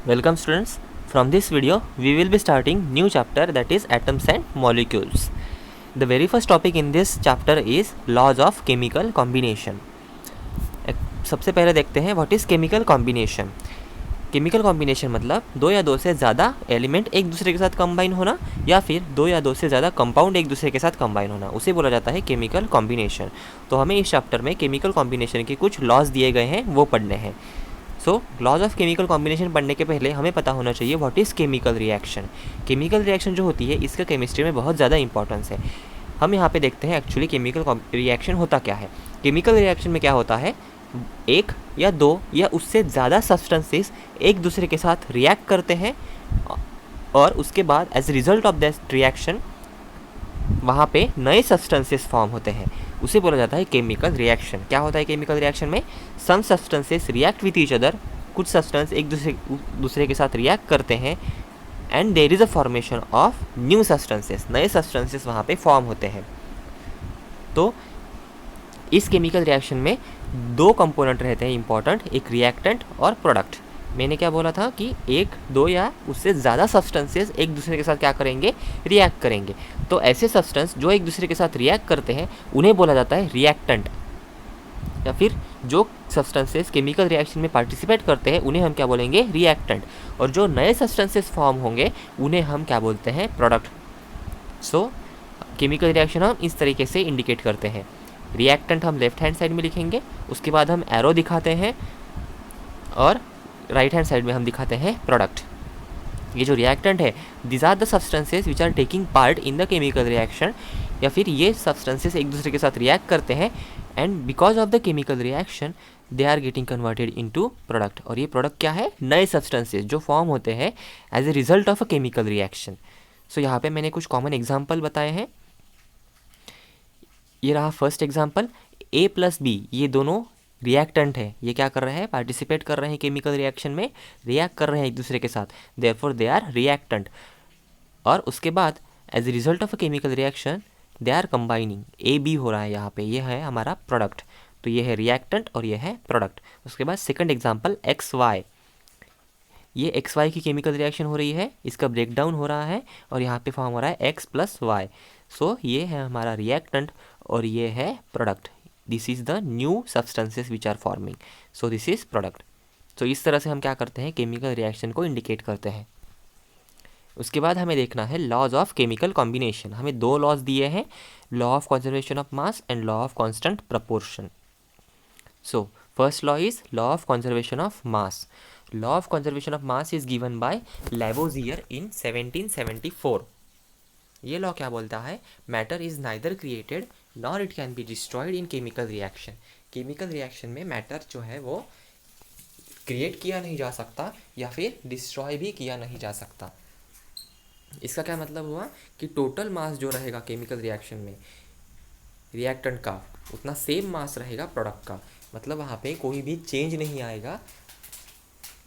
Welcome students. From this video we will be starting new chapter, that is atoms and molecules. The very first topic in this chapter is laws of chemical combination. सबसे पहले देखते हैं what is chemical combination. Chemical combination मतलब दो या दो से ज़्यादा एलिमेंट एक दूसरे के साथ कंबाइन होना या फिर दो या दो से ज़्यादा कंपाउंड एक दूसरे के साथ कंबाइन होना, उसे बोला जाता है केमिकल कॉम्बिनेशन. तो हमें इस चैप्टर में केमिकल कॉम्बिनेशन के कुछ लॉज दिए गए हैं, वो पढ़ने हैं. सो लॉज ऑफ केमिकल कॉम्बिनेशन पढ़ने के पहले हमें पता होना चाहिए what is chemical reaction. Chemical reaction जो होती है इसका केमिस्ट्री में बहुत ज़्यादा इंपॉर्टेंस है. हम यहाँ पे देखते हैं एक्चुअली केमिकल रिएक्शन होता क्या है. केमिकल रिएक्शन में क्या होता है, एक या दो या उससे ज़्यादा सब्सटेंसेस एक दूसरे के साथ रिएक्ट करते हैं और उसके बाद as result of that reaction वहाँ पे नए सब्सटेंसेस फॉर्म होते हैं, उसे बोला जाता है केमिकल रिएक्शन. क्या होता है केमिकल रिएक्शन में, some substances react with each other, कुछ सब्सटेंस एक दूसरे के साथ रिएक्ट करते हैं and there is a formation of new substances, नए सब्सटेंसेस वहाँ पे फॉर्म होते हैं. तो इस केमिकल रिएक्शन में दो कंपोनेंट रहते हैं इंपॉर्टेंट, एक रिएक्टेंट और प्रोडक्ट. मैंने क्या बोला था कि एक दो या उससे ज़्यादा सब्सटेंसेस एक दूसरे के साथ क्या करेंगे, रिएक्ट करेंगे. तो ऐसे सब्सटेंस जो एक दूसरे के साथ रिएक्ट करते हैं उन्हें बोला जाता है रिएक्टेंट, या फिर जो सब्सटेंसेस केमिकल रिएक्शन में पार्टिसिपेट करते हैं उन्हें हम क्या बोलेंगे, रिएक्टेंट. और जो नए सब्सटेंसेस फॉर्म होंगे उन्हें हम क्या बोलते हैं, प्रोडक्ट. सो केमिकल रिएक्शन हम इस तरीके से इंडिकेट करते हैं. रिएक्टेंट हम लेफ्ट हैंड साइड में लिखेंगे, उसके बाद हम एरो दिखाते हैं और राइट हैंड साइड में हम दिखाते हैं प्रोडक्ट. ये जो रिएक्टेंट है, this are the substances which are taking part in the chemical reaction, या फिर ये सब्सटेंसेस एक दूसरे के साथ रिएक्ट करते हैं and because of the chemical reaction they are getting converted into product. और ये प्रोडक्ट क्या है, नए सब्सटेंसेस जो फॉर्म होते हैं as a result of a chemical reaction. So यहाँ पे मैंने कुछ कॉमन एग्जाम्पल बताए हैं. ये रहा फर्स्ट एग्जाम्पल, ए प्लस बी, ये दोनों रिएक्टेंट है. ये क्या कर रहे हैं, पार्टिसिपेट कर रहे हैं केमिकल रिएक्शन में, रिएक्ट कर रहे हैं एक दूसरे के साथ, देयरफॉर दे आर रिएक्टेंट. और उसके बाद as a result of a chemical reaction they are combining, A B हो रहा है यहाँ पे, ये है हमारा प्रोडक्ट. तो ये है रिएक्टेंट और ये है प्रोडक्ट. उसके बाद सेकंड एग्जांपल एक्स वाई, ये एक्स वाई की केमिकल रिएक्शन हो रही है, इसका ब्रेकडाउन हो रहा है और यहाँ पे फॉर्म हो रहा है एक्स प्लस वाई. सो ये है हमारा रिएक्टेंट और ये है product. This is the new substances which are forming, so this is product. तो इस तरह से हम क्या करते हैं, केमिकल रिएक्शन को इंडिकेट करते हैं. उसके बाद हमें देखना है लॉज ऑफ केमिकल कॉम्बिनेशन. हमें दो लॉज दिए हैं, law of conservation of mass and law of constant proportion. So first law is law of conservation of mass. Law of conservation of mass is given by Lavoisier in 1774. ये law क्या बोलता है, matter is neither created nor it can be destroyed in chemical reaction. Chemical reaction में matter जो है वो create किया नहीं जा सकता या फिर डिस्ट्रॉय भी किया नहीं जा सकता. इसका क्या मतलब हुआ कि टोटल मास जो रहेगा केमिकल रिएक्शन में रिएक्टेंट का, उतना सेम मास रहेगा प्रोडक्ट का. मतलब वहाँ पे कोई भी चेंज नहीं आएगा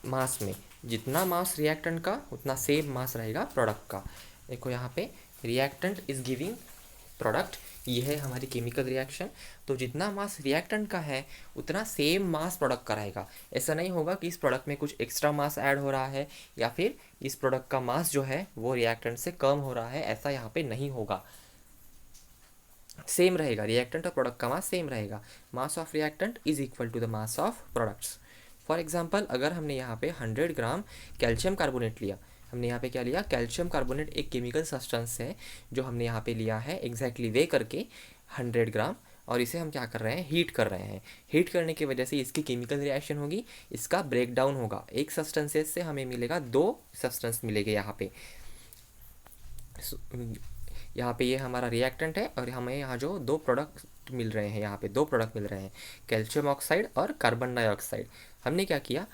मास में, जितना मास रिएक्टेंट का उतना सेम मास रहेगा प्रोडक्ट का. देखो यहाँ पे रिएक्टेंट इज गिविंग प्रोडक्ट, ये है हमारी केमिकल रिएक्शन. तो जितना मास रिएक्टेंट का है उतना सेम मास प्रोडक्ट का रहेगा. ऐसा नहीं होगा कि इस प्रोडक्ट में कुछ एक्स्ट्रा मास ऐड हो रहा है या फिर इस प्रोडक्ट का मास जो है वो रिएक्टेंट से कम हो रहा है, ऐसा यहाँ पे नहीं होगा. सेम रहेगा, रिएक्टेंट और प्रोडक्ट का मास सेम रहेगा. Mass of reactant is equal to the mass of products. For example अगर हमने यहाँ पे 100 ग्राम कैल्शियम कार्बोनेट लिया, हमने यहाँ पे क्या लिया, कैल्शियम कार्बोनेट एक केमिकल सब्सटेंस है जो हमने यहाँ पे लिया है एग्जैक्टली वे करके 100 ग्राम, और इसे हम क्या कर रहे हैं, हीट कर रहे हैं. हीट करने की वजह से इसकी केमिकल रिएक्शन होगी, इसका ब्रेक डाउन होगा. एक सब्सटेंसेस से हमें मिलेगा दो सब्सटेंस मिलेंगे यहाँ पे. यहाँ पे ये हमारा रिएक्टेंट है और हमें यहाँ जो दो प्रोडक्ट मिल रहे हैं, यहाँ पे दो प्रोडक्ट मिल रहे हैं, कैल्शियम ऑक्साइड और कार्बन डाइऑक्साइड. हमने क्या किया,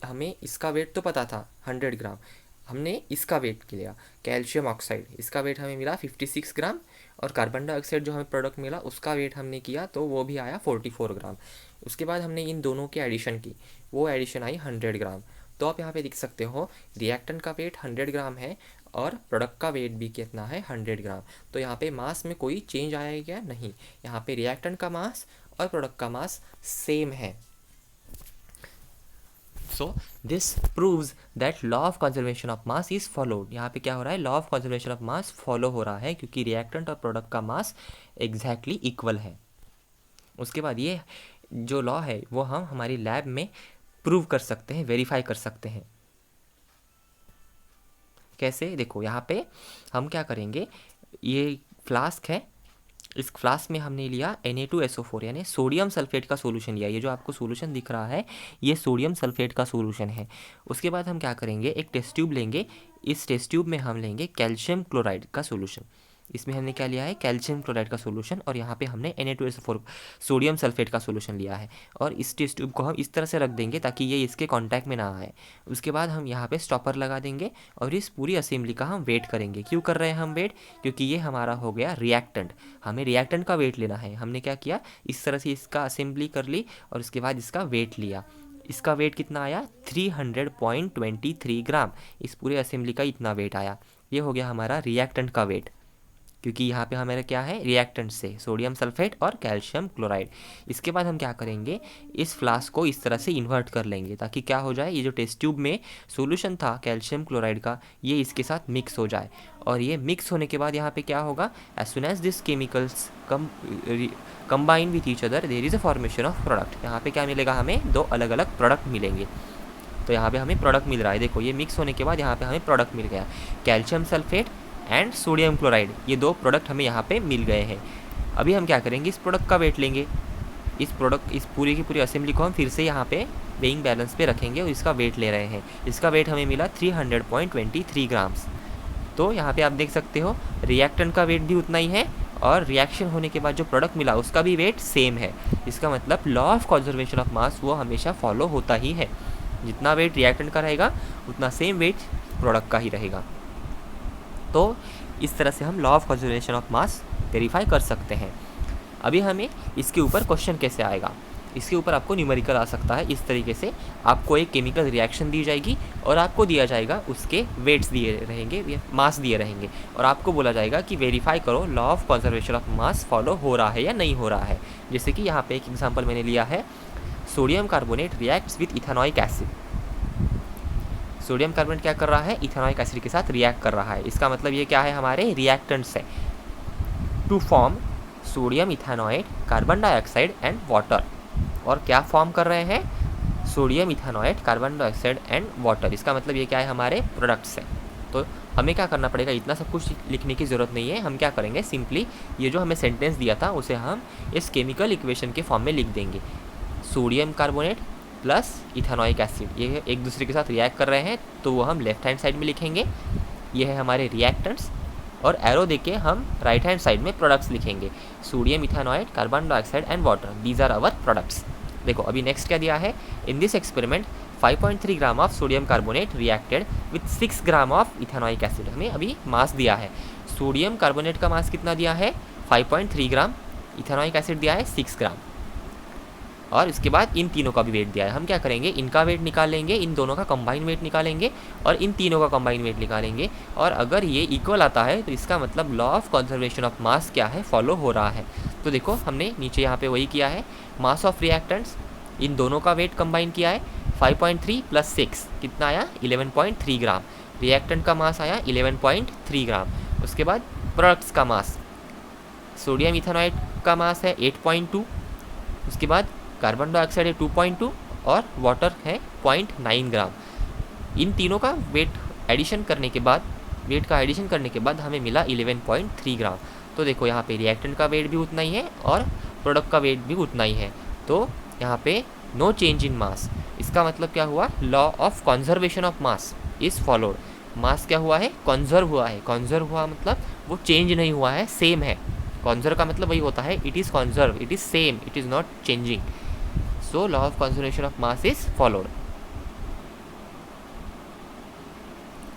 हमें इसका वेट तो पता था 100 ग्राम, हमने इसका वेट लिया कैल्शियम ऑक्साइड, इसका वेट हमें मिला 56 ग्राम, और कार्बन डाइऑक्साइड जो हमें प्रोडक्ट मिला उसका वेट हमने किया तो वो भी आया 44 ग्राम. उसके बाद हमने इन दोनों की एडिशन की, वो एडिशन आई 100 ग्राम. तो आप यहाँ पे देख सकते हो रिएक्टेंट का वेट 100 ग्राम है और प्रोडक्ट का वेट भी कितना है, 100 ग्राम. तो यहाँ पे मास में कोई चेंज आया क्या, नहीं. यहाँ पे रिएक्टेंट का मास और प्रोडक्ट का मास सेम है. So this proves that law of conservation of mass is followed. यहाँ पे क्या हो रहा है, law of conservation of mass follow हो रहा है क्योंकि रिएक्टेंट और प्रोडक्ट का मास एग्जैक्टली इक्वल है। उसके बाद ये जो लॉ है वो हम हमारी लैब में प्रूव कर सकते हैं, वेरीफाई कर सकते हैं। कैसे, देखो यहाँ पे हम क्या करेंगे, ये फ्लास्क है, इस फ्लास्क में हमने लिया Na2SO4 यानी सोडियम सल्फेट का सोल्यूशन लिया। ये जो आपको सोल्यूशन दिख रहा है ये सोडियम सल्फेट का सोल्यूशन है। उसके बाद हम क्या करेंगे, एक टेस्ट ट्यूब लेंगे, इस टेस्ट ट्यूब में हम लेंगे कैल्शियम क्लोराइड का सोल्यूशन। इसमें हमने क्या लिया है, कैल्शियम क्लोराइड का सोल्यूशन, और यहाँ पे हमने Na2SO4 सोडियम सल्फेट का सोल्यूशन लिया है। और इस टेस्ट ट्यूब को हम इस तरह से रख देंगे ताकि ये इसके कांटेक्ट में ना आए। उसके बाद हम यहाँ पे स्टॉपर लगा देंगे और इस पूरी असेंबली का हम वेट करेंगे। क्यों कर रहे हैं हम वेट, क्योंकि ये हमारा हो गया रिएक्टेंट, हमें रिएक्टेंट का वेट लेना है। हमने क्या किया, इस तरह से इसका असेंबली कर ली और उसके बाद इसका वेट लिया। इसका वेट कितना आया, 300.23 ग्राम। इस पूरे असेंबली का इतना वेट आया। ये हो गया हमारा रिएक्टेंट का वेट, क्योंकि यहाँ पे हमारा क्या है, रिएक्टेंट से सोडियम सल्फेट और कैल्शियम क्लोराइड। इसके बाद हम क्या करेंगे, इस फ्लास्क को इस तरह से इन्वर्ट कर लेंगे ताकि क्या हो जाए, ये जो टेस्ट ट्यूब में सॉल्यूशन था कैल्शियम क्लोराइड का ये इसके साथ मिक्स हो जाए। और ये मिक्स होने के बाद यहाँ पे क्या होगा, as soon as this chemicals combine with each other there is a formation of product. यहाँ पे क्या मिलेगा, हमें दो अलग अलग प्रोडक्ट मिलेंगे। तो यहाँ पे हमें प्रोडक्ट मिल रहा है, देखो ये मिक्स होने के बाद यहाँ पे हमें प्रोडक्ट मिल गया, calcium sulphate and sodium chloride, ये दो प्रोडक्ट हमें यहाँ पे मिल गए हैं। अभी हम क्या करेंगे, इस प्रोडक्ट का वेट लेंगे, इस पूरी की पूरी असेंबली को हम फिर से यहाँ पे वेइंग बैलेंस पे रखेंगे और इसका वेट ले रहे हैं। इसका वेट हमें मिला 300.23 ग्राम्स। तो यहाँ पे आप देख सकते हो रिएक्टेंट का वेट भी उतना ही है और रिएक्शन होने के बाद जो प्रोडक्ट मिला उसका भी वेट सेम है। इसका मतलब लॉ ऑफ कंजर्वेशन ऑफ मास वो हमेशा फॉलो होता ही है, जितना वेट रिएक्टेंट का रहेगा उतना सेम वेट प्रोडक्ट का ही रहेगा। तो इस तरह से हम law of conservation of mass verify कर सकते हैं। अभी हमें इसके ऊपर क्वेश्चन कैसे आएगा, इसके ऊपर आपको न्यूमेरिकल आ सकता है। इस तरीके से आपको एक केमिकल रिएक्शन दी जाएगी और आपको दिया जाएगा उसके वेट्स दिए रहेंगे, मास दिए रहेंगे, और आपको बोला जाएगा कि वेरीफाई करो law of conservation of mass follow हो रहा है या नहीं हो रहा है। जैसे कि यहाँ पे एक एग्जांपल मैंने लिया है, sodium carbonate reacts with ethanoic acid. Sodium carbonate क्या कर रहा है, इथेनॉइक एसिड के साथ रिएक्ट कर रहा है। इसका मतलब ये क्या है, हमारे रिएक्टेंट्स है to form sodium ethanoate carbon dioxide and water. और क्या फॉर्म कर रहे हैं, sodium ethanoate carbon dioxide and water. इसका मतलब ये क्या है, हमारे प्रोडक्ट्स हैं। तो हमें क्या करना पड़ेगा, इतना सब कुछ लिखने की ज़रूरत नहीं है। हम क्या करेंगे, सिंपली ये जो हमें सेंटेंस दिया था उसे हम इस केमिकल इक्वेशन के फॉर्म में लिख देंगे। Sodium carbonate plus ethanoic acid, ये एक दूसरे के साथ रिएक्ट कर रहे हैं, तो वो हम लेफ्ट हैंड साइड में लिखेंगे, ये है हमारे रिएक्टेंट्स, और एरो देके हम राइट हैंड साइड में प्रोडक्ट्स लिखेंगे, sodium ethanoate carbon dioxide and water, these are our products. देखो अभी नेक्स्ट क्या दिया है, in this experiment 5.3 gram of sodium carbonate reacted with 6 gram of ethanoic acid. हमें अभी मास दिया है, सोडियम कार्बोनेट का मास कितना दिया है 5.3 ग्राम, इथेनॉइक एसिड दिया है 6 ग्राम, और इसके बाद इन तीनों का भी वेट दिया है। हम क्या करेंगे, इनका वेट निकाल लेंगे, इन दोनों का कंबाइन वेट निकालेंगे और इन तीनों का कंबाइन वेट निकालेंगे, और अगर ये इक्वल आता है तो इसका मतलब लॉ ऑफ कंजर्वेशन ऑफ मास क्या है, फॉलो हो रहा है। तो देखो हमने नीचे यहाँ पे वही किया है, मास ऑफ रिएक्टेंट्स, इन दोनों का वेट कंबाइन किया है, 5.3 प्लस 6 कितना आया 11.3 ग्राम, रिएक्टेंट का मास आया 11.3 ग्राम। उसके बाद प्रोडक्ट्स का मास, सोडियम इथेनॉइड का मास है 8.2, उसके बाद कार्बन डाइऑक्साइड है 2.2 और वाटर है 0.9 ग्राम। इन तीनों का वेट एडिशन करने के बाद हमें मिला 11.3 ग्राम। तो देखो यहाँ पे रिएक्टेंट का वेट भी उतना ही है और प्रोडक्ट का वेट भी उतना ही है, तो यहाँ पे नो चेंज इन मास। इसका मतलब क्या हुआ, law of conservation of mass is followed. Mass क्या हुआ है, कंजर्व हुआ है। कंजर्व हुआ मतलब वो चेंज नहीं हुआ है, सेम है। कंजर्व का मतलब वही होता है, it is conserve, it is same, it is not changing. So law of conservation of mass is followed.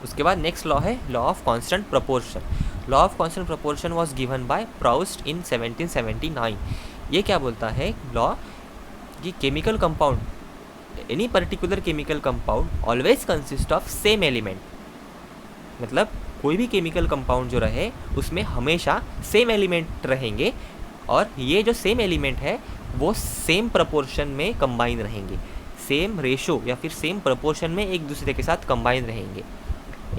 उसके बाद नेक्स्ट लॉ है law of constant proportion. Law of constant proportion was given by Proust in 1779। ये क्या बोलता है law कि chemical compound, any particular chemical compound always consist of same element. मतलब कोई भी केमिकल कंपाउंड जो रहे उसमें हमेशा सेम एलिमेंट रहेंगे, और ये जो सेम एलिमेंट है वो सेम प्रपोर्शन में कंबाइन रहेंगे। सेम रेशो या फिर सेम प्रपोर्शन में एक दूसरे के साथ कंबाइन रहेंगे।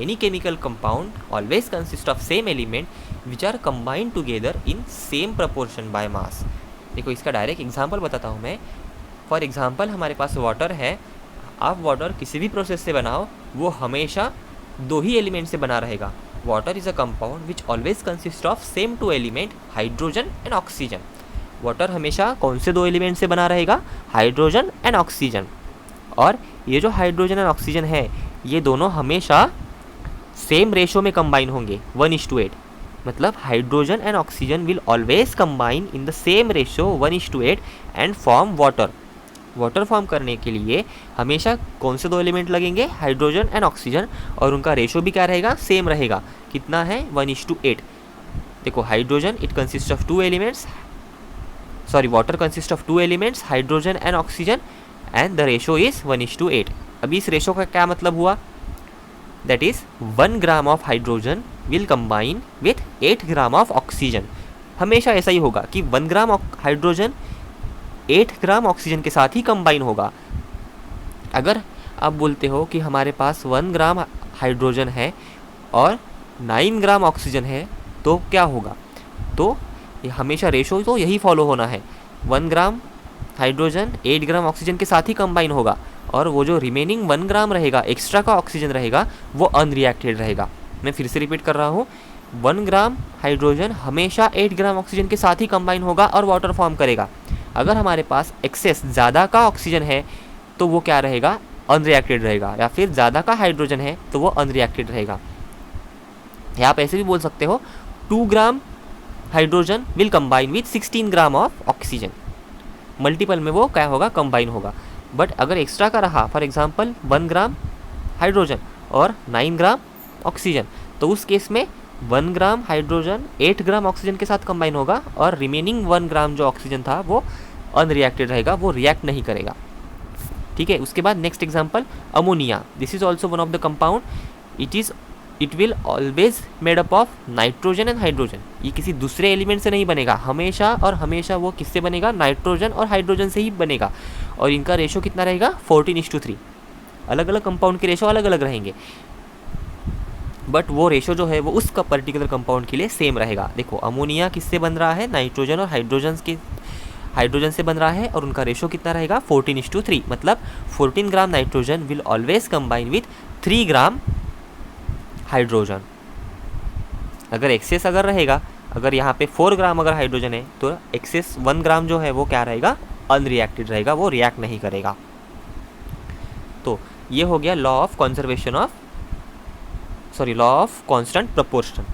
Any chemical compound always consist of same element which are combined together in same proportion by mass. देखो इसका डायरेक्ट एग्जांपल बताता हूँ मैं। फॉर एग्जांपल हमारे पास वाटर है, आप वाटर किसी भी प्रोसेस से बनाओ वो हमेशा दो ही एलिमेंट से बना रहेगा। Water is a compound which always consist of same two element hydrogen and oxygen. Water हमेशा कौन से दो एलिमेंट से बना रहेगा? Hydrogen and oxygen. और ये जो हाइड्रोजन एंड ऑक्सीजन है ये दोनों हमेशा सेम रेशो में कंबाइन होंगे 1:8। मतलब hydrogen and oxygen will always combine in the same ratio 1:8 and form water. Water form करने के लिए हमेशा कौन से दो एलिमेंट लगेंगे? Hydrogen and oxygen. और उनका रेशो भी क्या रहेगा? सेम रहेगा। कितना है? 1:8। देखो hydrogen it consist of two elements, sorry water consist of two elements hydrogen and oxygen and the ratio is 1:8। अभी इस रेशो का क्या मतलब हुआ? That is 1 gram of hydrogen will combine with 8 gram of oxygen. हमेशा ऐसा ही होगा कि 1 ग्राम हाइड्रोजन 8 ग्राम ऑक्सीजन के साथ ही कंबाइन होगा। अगर आप बोलते हो कि हमारे पास 1 ग्राम हाइड्रोजन है और 9 ग्राम ऑक्सीजन है तो क्या होगा? तो ये हमेशा रेशो तो यही फॉलो होना है, 1 ग्राम हाइड्रोजन 8 ग्राम ऑक्सीजन के साथ ही कंबाइन होगा और वो जो रिमेनिंग 1 ग्राम रहेगा एक्स्ट्रा का ऑक्सीजन रहेगा वो अनरिएक्टेड रहेगा। मैं फिर से रिपीट कर रहा हूँ, 1 ग्राम हाइड्रोजन हमेशा 8 ग्राम ऑक्सीजन के साथ ही कंबाइन होगा और वाटर फॉर्म करेगा। अगर हमारे पास एक्सेस ज़्यादा का ऑक्सीजन है तो वो क्या रहेगा? अनरिएक्टेड रहेगा। या फिर ज़्यादा का हाइड्रोजन है तो वो अनरिएक्टेड रहेगा। या आप ऐसे भी बोल सकते हो 2 gram hydrogen will combine with 16 gram of oxygen. Multiple में वो क्या होगा? कंबाइन होगा। बट अगर एक्स्ट्रा का रहा, फॉर एग्जांपल 1 ग्राम हाइड्रोजन और 9 ग्राम ऑक्सीजन, तो उस केस में 1 ग्राम हाइड्रोजन 8 ग्राम ऑक्सीजन के साथ कंबाइन होगा और रिमेनिंग 1 ग्राम जो ऑक्सीजन था वो अनरिएक्टेड रहेगा, वो रिएक्ट नहीं करेगा। ठीक है। उसके बाद next example ammonia. This is also one of the compound. It will always made up of nitrogen and hydrogen. ये किसी दूसरे एलिमेंट से नहीं बनेगा, हमेशा और हमेशा वो किससे बनेगा? नाइट्रोजन और हाइड्रोजन से ही बनेगा। और इनका रेशो कितना रहेगा? 14:3। अलग अलग कंपाउंड के रेशो अलग अलग रहेंगे बट वो रेशो जो है वो उस पर्टिकुलर कंपाउंड के लिए सेम रहेगा। देखो अमोनिया किससे बन रहा है? नाइट्रोजन और हाइड्रोजन से बन रहा है और उनका रेशो कितना रहेगा? 14:3। मतलब 14 gram nitrogen will always combine with 3 gram hydrogen. अगर एक्सेस अगर रहेगा, अगर यहाँ पे 4 ग्राम अगर हाइड्रोजन है तो एक्सेस 1 ग्राम जो है वो क्या रहेगा? अनरिएक्टेड रहेगा, वो रिएक्ट नहीं करेगा। तो ये हो गया लॉ ऑफ कांस्टेंट प्रपोर्शन।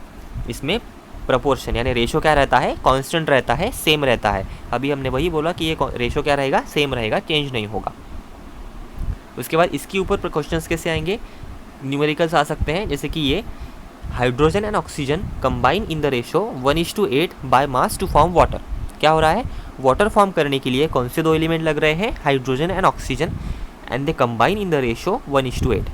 इसमें प्रपोर्शन यानी रेशो क्या रहता है? कांस्टेंट रहता है, सेम रहता है। अभी हमने वही बोला कि ये रेशो क्या रहेगा? सेम रहेगा, चेंज नहीं होगा। उसके बाद इसके ऊपर क्वेश्चंस कैसे आएंगे? न्यूमेरिकल्स आ सकते हैं, जैसे कि ये hydrogen and oxygen combine in the ratio 1:8 by mass to form water. क्या हो रहा है? वाटर फॉर्म करने के लिए कौन से दो एलिमेंट लग रहे हैं? Hydrogen and oxygen, and they combine in the ratio 1:8।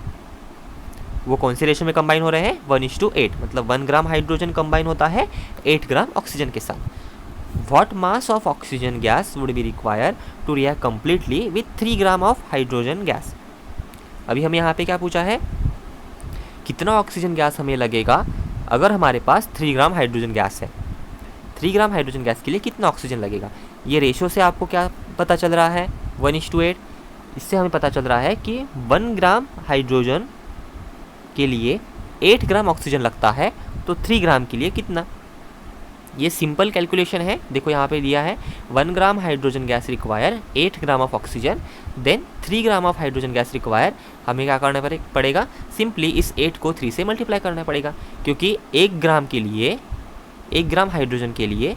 वो कौन से रेशो में कंबाइन हो रहे हैं? 1:8। मतलब 1 ग्राम हाइड्रोजन कंबाइन होता है 8 ग्राम ऑक्सीजन के साथ। What mass of oxygen gas would be require to react completely with 3 gram of hydrogen gas. अभी हमें यहाँ पे क्या पूछा है? कितना ऑक्सीजन गैस हमें लगेगा अगर हमारे पास 3 ग्राम हाइड्रोजन गैस है। 3 ग्राम हाइड्रोजन गैस के लिए कितना ऑक्सीजन लगेगा? ये रेशो से आपको क्या पता चल रहा है? 1:8। इससे हमें पता चल रहा है कि 1 ग्राम हाइड्रोजन के लिए 8 ग्राम ऑक्सीजन लगता है, तो 3 ग्राम के लिए कितना? ये सिंपल कैलकुलेशन है। देखो यहाँ पे दिया है 1 gram hydrogen gas require 8 gram of oxygen, then 3 gram of hydrogen gas require. हमें क्या करना पड़ेगा? सिंपली इस 8 को 3 से मल्टीप्लाई करना पड़ेगा, क्योंकि 1 ग्राम हाइड्रोजन के लिए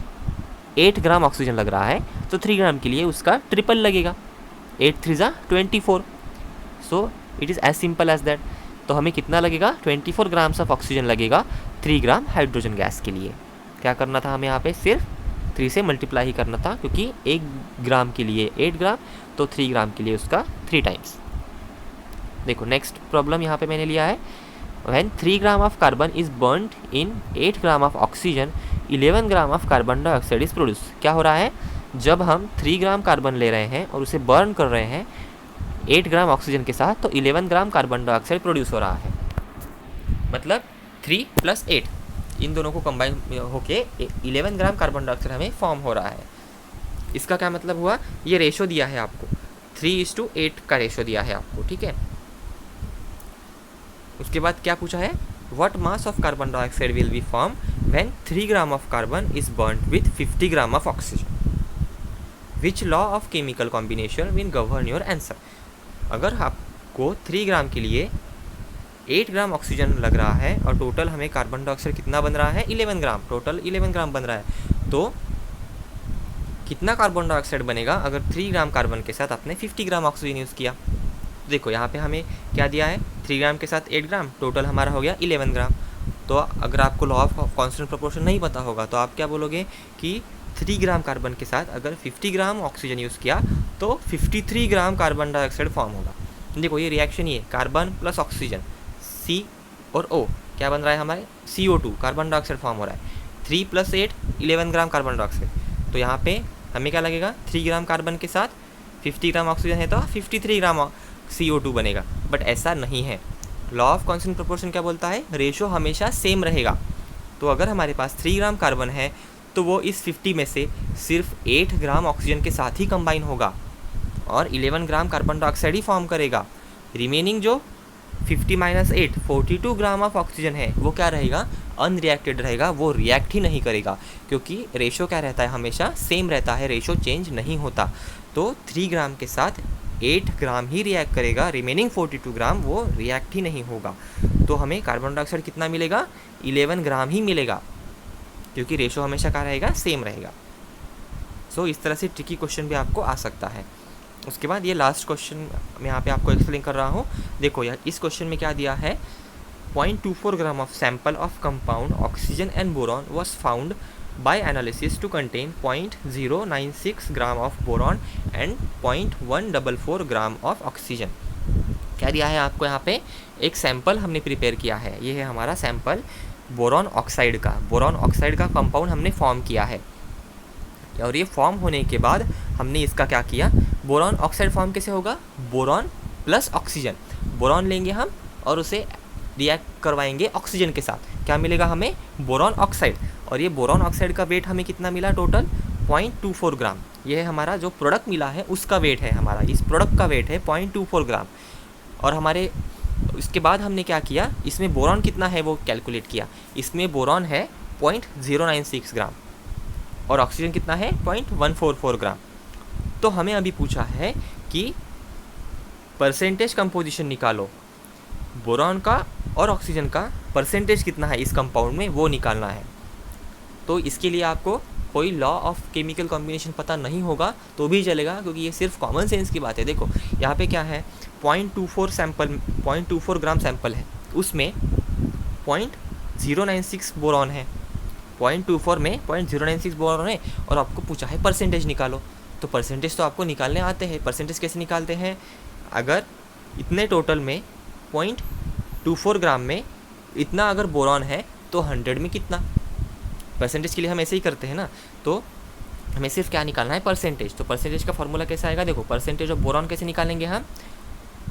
8 ग्राम ऑक्सीजन लग रहा है, तो 3 ग्राम के लिए उसका ट्रिपल लगेगा। 8 3 ज़ा 24। So it is as simple as that. तो हमें कितना लगेगा? 24 ग्राम्स ऑफ ऑक्सीजन लगेगा 3 ग्राम हाइड्रोजन गैस के लिए। क्या करना था हमें यहाँ पे? सिर्फ 3 से मल्टीप्लाई ही करना था, क्योंकि 1 ग्राम के लिए 8 ग्राम, तो 3 ग्राम के लिए उसका 3 टाइम्स। देखो नेक्स्ट प्रॉब्लम यहाँ पे मैंने लिया है, when 3 gram of carbon is burned in 8 gram of oxygen 11 gram of carbon dioxide is produce. क्या हो रहा है? जब हम 3 ग्राम कार्बन ले रहे हैं और उसे बर्न कर रहे हैं 8 ग्राम ऑक्सीजन के साथ तो 11 ग्राम कार्बन डाइऑक्साइड प्रोड्यूस हो रहा है। मतलब 3 + 8 इन दोनों को कंबाइन होके 11 ग्राम कार्बन डाइऑक्साइड हमें फॉर्म हो रहा है। इसका क्या मतलब हुआ, ये रेशो दिया है आपको, 3:8 का रेशो दिया है आपको, ठीक है। उसके बाद क्या पूछा है, what mass of carbon dioxide will be form when 3 gram of carbon is burned with 50 gram of oxygen, which law of chemical combination will govern your answer. अगर आपको 3 ग्राम के लिए 8 ग्राम ऑक्सीजन लग रहा है और टोटल हमें कार्बन डाइऑक्साइड कितना बन रहा है, 11 ग्राम, टोटल 11 ग्राम बन रहा है, तो कितना कार्बन डाइऑक्साइड बनेगा अगर 3 ग्राम कार्बन के साथ आपने 50 ग्राम ऑक्सीजन यूज़ किया। देखो यहाँ पे हमें क्या दिया है, 3 ग्राम के साथ 8 ग्राम, टोटल हमारा हो गया 11 ग्राम। तो अगर आपको लॉ ऑफ कांस्टेंट प्रोपोर्शन नहीं पता होगा तो आप क्या बोलोगे कि 3 ग्राम कार्बन के साथ अगर 50 ग्राम ऑक्सीजन यूज़ किया तो 53 ग्राम कार्बन डाइऑक्साइड फॉर्म होगा। देखो ये रिएक्शन ही है, कार्बन प्लस ऑक्सीजन, C और O क्या बन रहा है हमारे, CO2 कार्बन डाइऑक्साइड फॉर्म हो रहा है। 3 + 8 11 ग्राम कार्बन डाइऑक्साइड, तो यहाँ पे हमें क्या लगेगा, 3 ग्राम कार्बन के साथ 50 ग्राम ऑक्सीजन है तो 53 ग्राम CO2 बनेगा। बट ऐसा नहीं है, लॉ ऑफ कांस्टेंट प्रोपोर्शन क्या बोलता है, रेशो हमेशा सेम रहेगा। तो अगर हमारे पास 3 ग्राम कार्बन है तो वो इस 50 में से सिर्फ 8 ग्राम ऑक्सीजन के साथ ही कंबाइन होगा और 11 ग्राम कार्बन डाइऑक्साइड ही फॉर्म करेगा। रिमेनिंग जो 50 - 8 42 ग्राम ऑफ ऑक्सीजन है वो क्या रहेगा, अनरिएक्टेड रहेगा, वो रिएक्ट ही नहीं करेगा, क्योंकि रेशो क्या रहता है, हमेशा सेम रहता है, रेशो चेंज नहीं होता। तो 3 ग्राम के साथ 8 ग्राम ही रिएक्ट करेगा, रिमेनिंग 42 ग्राम वो रिएक्ट ही नहीं होगा। तो हमें कार्बन डाइऑक्साइड कितना मिलेगा, 11 ग्राम ही मिलेगा, क्योंकि रेशो हमेशा क्या रहेगा, सेम रहेगा। सो इस तरह से ट्रिकी क्वेश्चन भी आपको आ सकता है। उसके बाद ये लास्ट क्वेश्चन मैं यहाँ पे आपको एक्सप्लेन कर रहा हूँ। देखो यार इस क्वेश्चन में क्या दिया है, 0.24 gram of sample of compound oxygen and boron was found by analysis to contain 0.096 gram of boron and 0.144 gram of oxygen. क्या दिया है आपको, यहाँ पे एक सैंपल हमने प्रिपेयर किया है, ये है हमारा सैंपल बोरॉन ऑक्साइड का। बोरॉन ऑक्साइड का कंपाउंड हमने फॉर्म किया है और ये फॉर्म होने के बाद हमने इसका क्या किया, बोरॉन ऑक्साइड फॉर्म कैसे होगा, बोरॉन प्लस ऑक्सीजन, बोरॉन लेंगे हम और उसे रिएक्ट करवाएंगे ऑक्सीजन के साथ, क्या मिलेगा हमें, बोरॉन ऑक्साइड। और ये बोरॉन ऑक्साइड का वेट हमें कितना मिला, टोटल 0.24 ग्राम। ये है हमारा जो प्रोडक्ट मिला है उसका वेट है, हमारा इस प्रोडक्ट का वेट है 0.24 ग्राम। और हमारे इसके बाद हमने क्या किया, इसमें बोरॉन कितना है वो कैलकुलेट किया, इसमें बोरॉन है 0.096 ग्राम और ऑक्सीजन कितना है 0.144 ग्राम। तो हमें अभी पूछा है कि परसेंटेज कंपोजिशन निकालो, बोरॉन का और ऑक्सीजन का परसेंटेज कितना है इस कंपाउंड में वो निकालना है। तो इसके लिए आपको कोई लॉ ऑफ केमिकल कॉम्बिनेशन पता नहीं होगा तो भी चलेगा, क्योंकि ये सिर्फ कॉमन सेंस की बात है। देखो यहाँ पे क्या है, 0.24 ग्राम सैंपल है, उसमें 0.096 बोरॉन है, 0.24 में 0.096 बोरॉन है और आपको पूछा है परसेंटेज निकालो। तो परसेंटेज तो आपको निकालने आते हैं, परसेंटेज कैसे निकालते हैं, अगर इतने टोटल में 0.24 ग्राम में इतना अगर बोरॉन है तो 100 में कितना, परसेंटेज के लिए हम ऐसे ही करते हैं ना। तो हमें सिर्फ क्या निकालना है, परसेंटेज। तो परसेंटेज का फॉर्मूला कैसे आएगा, देखो परसेंटेज ऑफ बोरॉन कैसे निकालेंगे हम,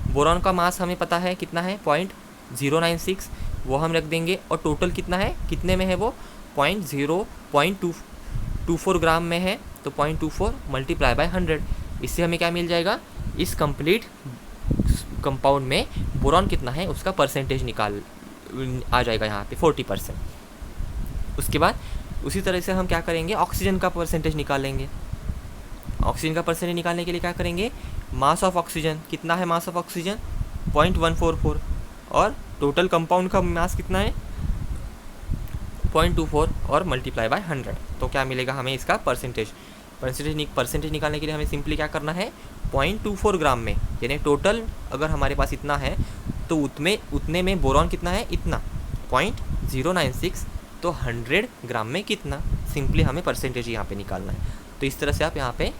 बोरॉन का मास हमें पता है कितना है 0.096, वो हम रख देंगे और टोटल कितना है, कितने में है वो 0.224 ग्राम में है, तो 0.24 × 100, इससे हमें क्या मिल जाएगा, इस कंप्लीट कंपाउंड में बोरॉन कितना है उसका परसेंटेज निकाल आ जाएगा यहाँ पे 40%। उसके बाद उसी तरह से हम क्या करेंगे, ऑक्सीजन का परसेंटेज निकालेंगे। ऑक्सीजन का परसेंटेज निकालने के लिए क्या करेंगे, मास ऑफ ऑक्सीजन कितना है, मास ऑफ ऑक्सीजन 0.144 और टोटल कंपाउंड का मास कितना है 0.24 और × 100, तो क्या मिलेगा हमें इसका परसेंटेज निकालने के लिए हमें सिंपली क्या करना है, 0.24 ग्राम में, यानी टोटल अगर हमारे पास इतना है तो उतने में बोरॉन कितना है, इतना 0.096, तो 100 ग्राम में कितना, सिंपली हमें परसेंटेज यहाँ पे निकालना है। तो इस तरह से आप यहाँ पे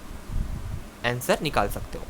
आंसर निकाल सकते हो।